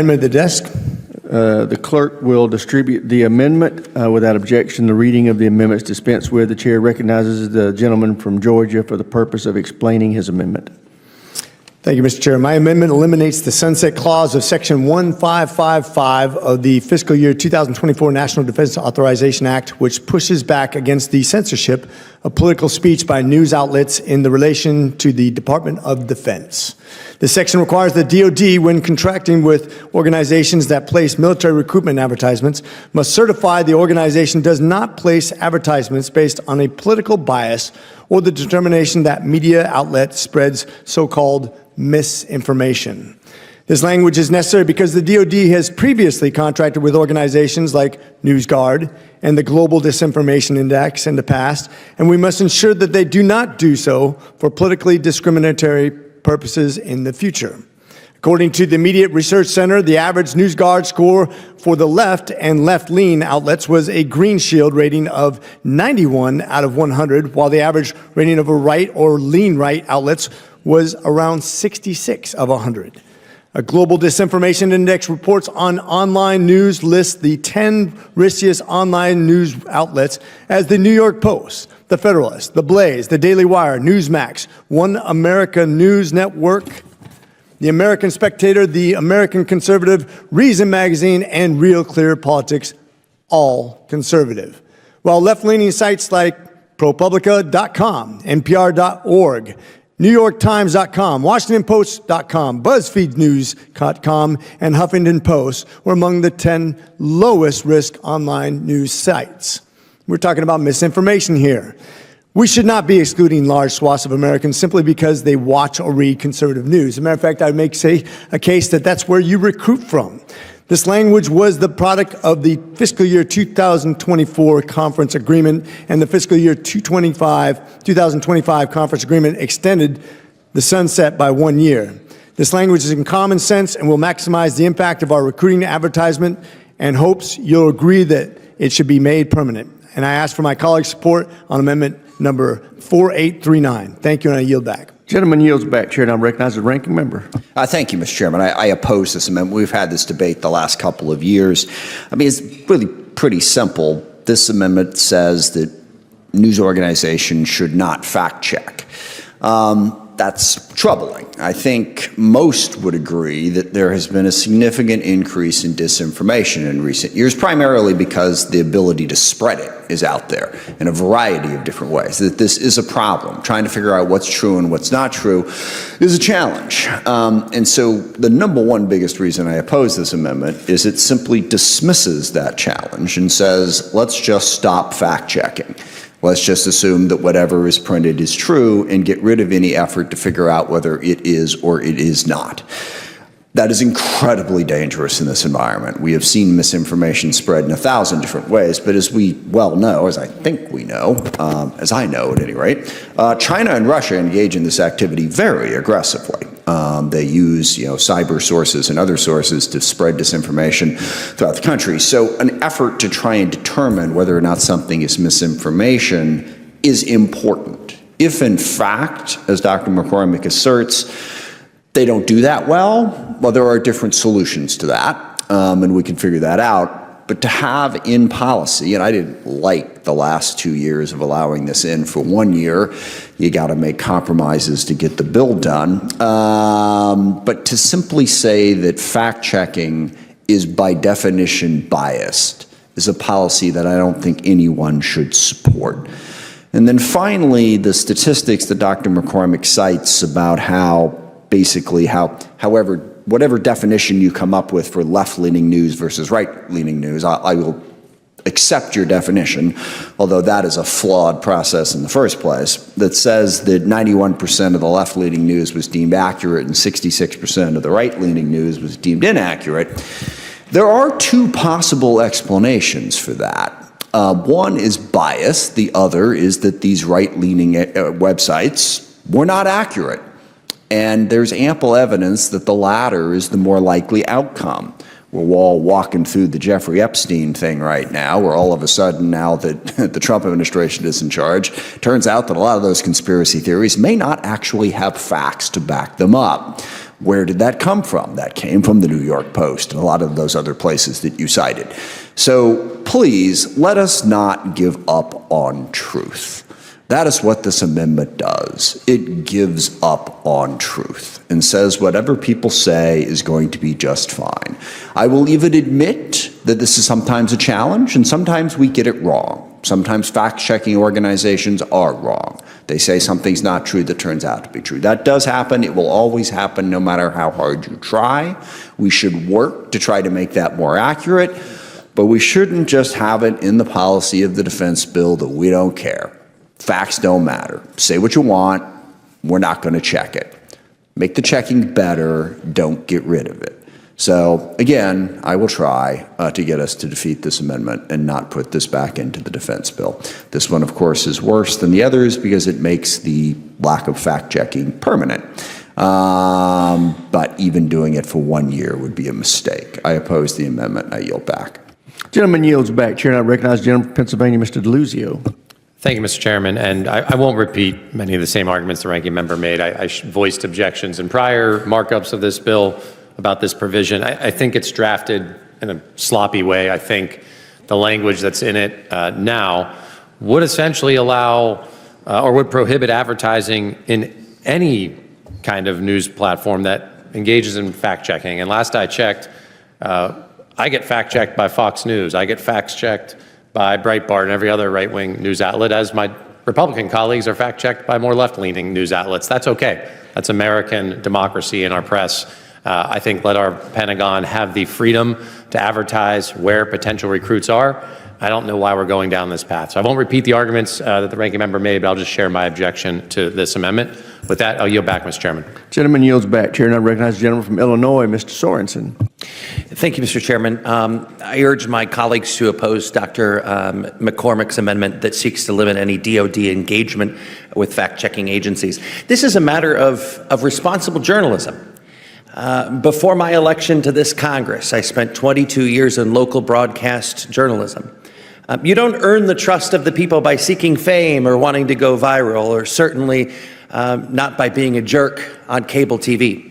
Amendment at the desk. The clerk will distribute the amendment. Without objection, the reading of the amendment is dispensed with. The chair recognizes the gentleman from Georgia for the purpose of explaining his amendment. Thank you, Mr. Chair. My amendment eliminates the sunset clause of Section 1555 of the fiscal year 2024 National Defense Authorization Act, which pushes back against the censorship of political speech by news outlets in the relation to the Department of Defense. This section requires the DoD, when contracting with organizations that place military recruitment advertisements, must certify the organization does not place advertisements based on a political bias or the determination that media outlet spreads so-called misinformation. This language is necessary because the DoD has previously contracted with organizations like NewsGuard and the Global Disinformation Index in the past, and we must ensure that they do not do so for politically discriminatory purposes in the future. According to the Immediate Research Center, the average NewsGuard score for the left and left-lean outlets was a Green Shield rating of 91 out of 100, while the average rating of a right or lean right outlets was around 66 of 100. A Global Disinformation Index reports on online news lists the 10 riskiest online news outlets as the New York Post, the Federalist, the Blaze, the Daily Wire, Newsmax, One America News Network, the American Spectator, the American Conservative, Reason Magazine, and Real Clear Politics, all conservative. While left-leaning sites like ProPublica.com, NPR.org, NewYorkTimes.com, WashingtonPost.com, BuzzFeedNews.com, and Huffington Post were among the 10 lowest risk online news sites. We're talking about misinformation here. We should not be excluding large swaths of Americans simply because they watch or read conservative news. As a matter of fact, I would make a case that that's where you recruit from. This language was the product of the fiscal year 2024 conference agreement, and the fiscal year 2025 conference agreement extended the sunset by 1 year. This language is in common sense and will maximize the impact of our recruiting advertisement, and hopes you'll agree that it should be made permanent. And I ask for my colleagues' support on amendment number 4839. Thank you, and I yield back. Gentleman yields back. Chair now recognizes the ranking member. Thank you, Mr. Chairman. I oppose this amendment. We've had this debate the last couple of years. I mean, it's really pretty simple. This amendment says that news organizations should not fact check. That's troubling. I think most would agree that there has been a significant increase in disinformation in recent years, primarily because the ability to spread it is out there in a variety of different ways. That this is a problem. Trying to figure out what's true and what's not true is a challenge. And so the number one biggest reason I oppose this amendment is it simply dismisses that challenge and says, let's just stop fact checking. Let's just assume that whatever is printed is true and get rid of any effort to figure out whether it is or it is not. That is incredibly dangerous in this environment. We have seen misinformation spread in 1,000 different ways, but as we well know, as I think we know, as I know at any rate, China and Russia engage in this activity very aggressively. They use, cyber sources and other sources to spread disinformation throughout the country. So an effort to try and determine whether or not something is misinformation is important. If in fact, as Dr. McCormick asserts, they don't do that well, there are different solutions to that, and we can figure that out. But to have in policy, and I didn't like the last 2 years of allowing this in for 1 year, you got to make compromises to get the bill done. But to simply say that fact-checking is by definition biased is a policy that I don't think anyone should support. And then finally, the statistics that Dr. McCormick cites about how basically whatever definition you come up with for left-leaning news versus right-leaning news, I will accept your definition, although that is a flawed process in the first place, that says that 91% of the left-leaning news was deemed accurate and 66% of the right-leaning news was deemed inaccurate. There are two possible explanations for that. One is bias. The other is that these right-leaning websites were not accurate. And there's ample evidence that the latter is the more likely outcome. We're all walking through the Jeffrey Epstein thing right now, where all of a sudden, now that the Trump administration is in charge, turns out that a lot of those conspiracy theories may not actually have facts to back them up. Where did that come from? That came from the New York Post and a lot of those other places that you cited. So please, let us not give up on truth. That is what this amendment does. It gives up on truth and says whatever people say is going to be just fine. I will even admit that this is sometimes a challenge, and sometimes we get it wrong. Sometimes fact-checking organizations are wrong. They say something's not true that turns out to be true. That does happen. It will always happen no matter how hard you try. We should work to try to make that more accurate, but we shouldn't just have it in the policy of the defense bill that we don't care. Facts don't matter. Say what you want. We're not going to check it. Make the checking better. Don't get rid of it. So again, I will try to get us to defeat this amendment and not put this back into the defense bill. This one, of course, is worse than the others because it makes the lack of fact-checking permanent. But even doing it for 1 year would be a mistake. I oppose the amendment. I yield back. Gentleman yields back. Chair, I recognize the gentleman from Pennsylvania, Mr. DeLuzio. Thank you, Mr. Chairman. And I won't repeat many of the same arguments the ranking member made. I voiced objections in prior markups of this bill about this provision. I think it's drafted in a sloppy way. I think the language that's in it now would essentially allow or would prohibit advertising in any kind of news platform that engages in fact-checking. And last I checked, I get fact-checked by Fox News. I get fact-checked by Breitbart and every other right-wing news outlet, as my Republican colleagues are fact-checked by more left-leaning news outlets. That's okay. That's American democracy in our press. I think let our Pentagon have the freedom to advertise where potential recruits are. I don't know why we're going down this path. So I won't repeat the arguments that the ranking member made, but I'll just share my objection to this amendment. With that, I'll yield back, Mr. Chairman. Gentleman yields back. Chair, and I recognize the gentleman from Illinois, Mr. Sorensen. Thank you, Mr. Chairman. I urge my colleagues to oppose Dr. McCormick's amendment that seeks to limit any DoD engagement with fact-checking agencies. This is a matter of responsible journalism. Before my election to this Congress, I spent 22 years in local broadcast journalism. You don't earn the trust of the people by seeking fame or wanting to go viral, or certainly not by being a jerk on cable TV.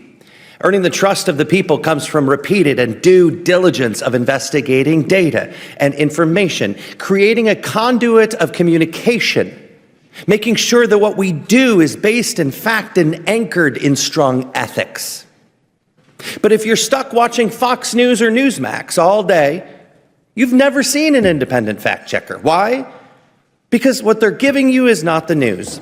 Earning the trust of the people comes from repeated and due diligence of investigating data and information, creating a conduit of communication, making sure that what we do is based in fact and anchored in strong ethics. But if you're stuck watching Fox News or Newsmax all day, you've never seen an independent fact checker. Why? Because what they're giving you is not the news.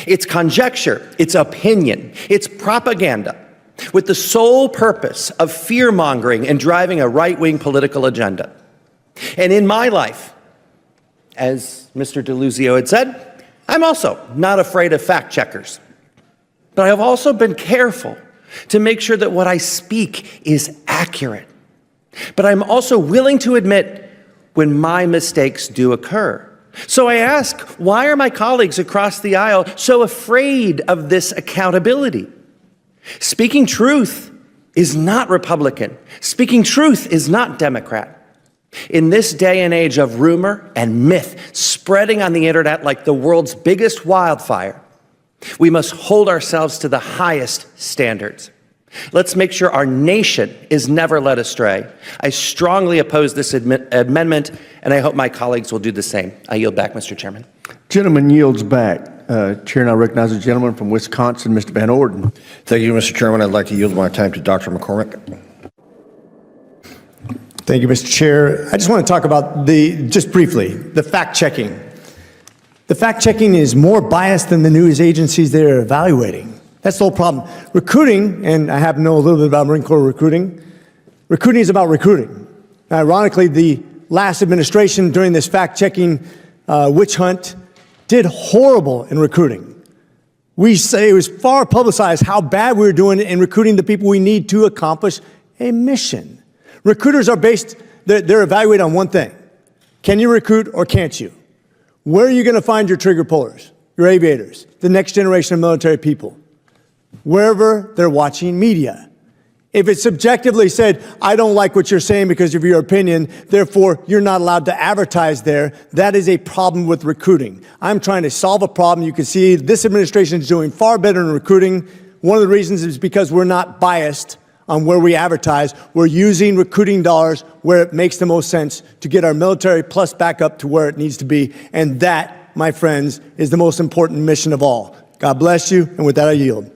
It's conjecture, it's opinion, it's propaganda, with the sole purpose of fear-mongering and driving a right-wing political agenda. And in my life, as Mr. DeLuzio had said, I'm also not afraid of fact checkers. But I have also been careful to make sure that what I speak is accurate. But I'm also willing to admit when my mistakes do occur. So I ask, why are my colleagues across the aisle so afraid of this accountability? Speaking truth is not Republican. Speaking truth is not Democrat. In this day and age of rumor and myth spreading on the internet like the world's biggest wildfire, we must hold ourselves to the highest standards. Let's make sure our nation is never led astray. I strongly oppose this amendment, and I hope my colleagues will do the same. I yield back, Mr. Chairman. Gentleman yields back. Chair, and I recognize the gentleman from Wisconsin, Mr. Van Orden. Thank you, Mr. Chairman. I'd like to yield my time to Dr. McCormick. Thank you, Mr. Chair. I just want to talk about just briefly, the fact-checking. The fact-checking is more biased than the news agencies they're evaluating. That's the whole problem. Recruiting, and I happen to know a little bit about Marine Corps recruiting. Recruiting is about recruiting. Ironically, the last administration during this fact-checking witch hunt did horrible in recruiting. We say it was far publicized how bad we were doing in recruiting the people we need to accomplish a mission. Recruiters are they're evaluated on one thing. Can you recruit or can't you? Where are you going to find your trigger pullers, your aviators, the next generation of military people? Wherever they're watching media. If it's subjectively said, I don't like what you're saying because of your opinion, therefore you're not allowed to advertise there, that is a problem with recruiting. I'm trying to solve a problem. You can see this administration is doing far better in recruiting. one of the reasons is because we're not biased on where we advertise. We're using recruiting dollars where it makes the most sense to get our military plus back up to where it needs to be. And that, my friends, is the most important mission of all. God bless you. And with that, I yield.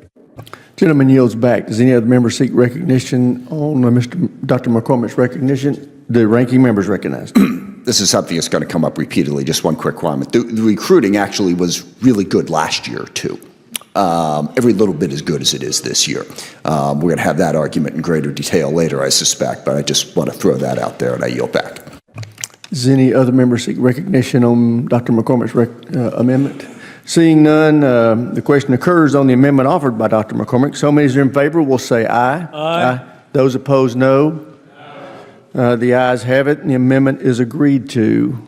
Gentleman yields back. Does any other member seek recognition on Dr. McCormick's recognition? The ranking member is recognized. This is something that's going to come up repeatedly. Just one quick comment. The recruiting actually was really good last year, too. Every little bit as good as it is this year. We're going to have that argument in greater detail later, I suspect, but I just want to throw that out there, and I yield back. Does any other member seek recognition on Dr. McCormick's amendment? Seeing none, the question occurs on the amendment offered by Dr. McCormick. So many as are in favor will say aye. Aye. Those opposed, no. The ayes have it, and the amendment is agreed to.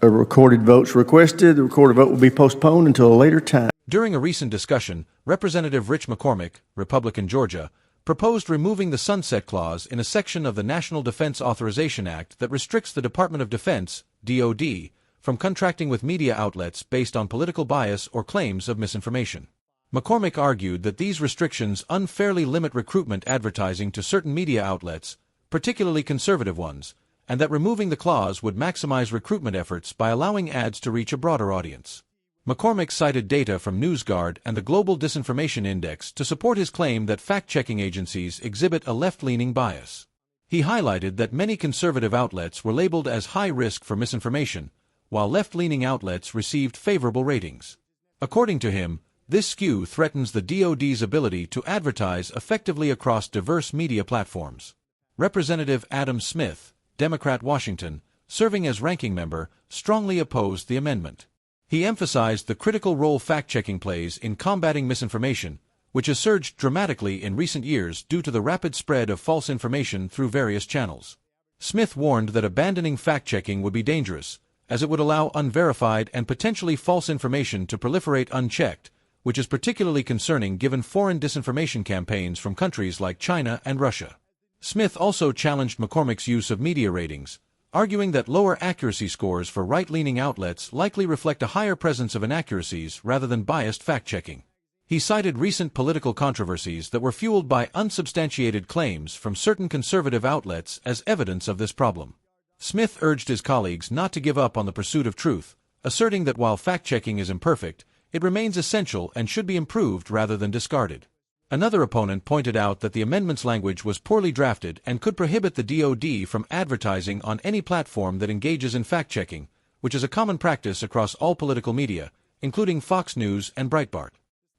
A recorded vote's requested. The recorded vote will be postponed until a later time. During a recent discussion, Representative Rich McCormick, Republican Georgia, proposed removing the sunset clause in a section of the National Defense Authorization Act that restricts the Department of Defense, DoD, from contracting with media outlets based on political bias or claims of misinformation. McCormick argued that these restrictions unfairly limit recruitment advertising to certain media outlets, particularly conservative ones, and that removing the clause would maximize recruitment efforts by allowing ads to reach a broader audience. McCormick cited data from NewsGuard and the Global Disinformation Index to support his claim that fact-checking agencies exhibit a left-leaning bias. He highlighted that many conservative outlets were labeled as high risk for misinformation, while left-leaning outlets received favorable ratings. According to him, this skew threatens the DoD's ability to advertise effectively across diverse media platforms. Representative Adam Smith, Democrat Washington, serving as ranking member, strongly opposed the amendment. He emphasized the critical role fact-checking plays in combating misinformation, which has surged dramatically in recent years due to the rapid spread of false information through various channels. Smith warned that abandoning fact-checking would be dangerous, as it would allow unverified and potentially false information to proliferate unchecked, which is particularly concerning given foreign disinformation campaigns from countries like China and Russia. Smith also challenged McCormick's use of media ratings, arguing that lower accuracy scores for right-leaning outlets likely reflect a higher presence of inaccuracies rather than biased fact-checking. He cited recent political controversies that were fueled by unsubstantiated claims from certain conservative outlets as evidence of this problem. Smith urged his colleagues not to give up on the pursuit of truth, asserting that while fact-checking is imperfect, it remains essential and should be improved rather than discarded. Another opponent pointed out that the amendment's language was poorly drafted and could prohibit the DoD from advertising on any platform that engages in fact-checking, which is a common practice across all political media, including Fox News and Breitbart.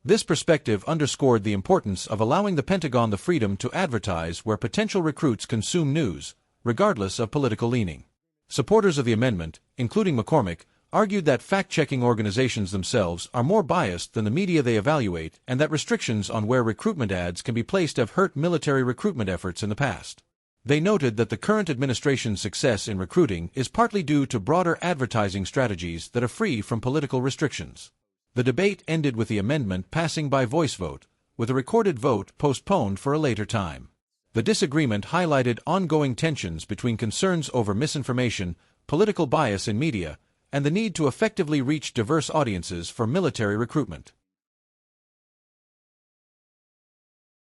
This perspective underscored the importance of allowing the Pentagon the freedom to advertise where potential recruits consume news, regardless of political leaning. Supporters of the amendment, including McCormick, argued that fact-checking organizations themselves are more biased than the media they evaluate and that restrictions on where recruitment ads can be placed have hurt military recruitment efforts in the past. They noted that the current administration's success in recruiting is partly due to broader advertising strategies that are free from political restrictions. The debate ended with the amendment passing by voice vote, with a recorded vote postponed for a later time. The disagreement highlighted ongoing tensions between concerns over misinformation, political bias in media, and the need to effectively reach diverse audiences for military recruitment.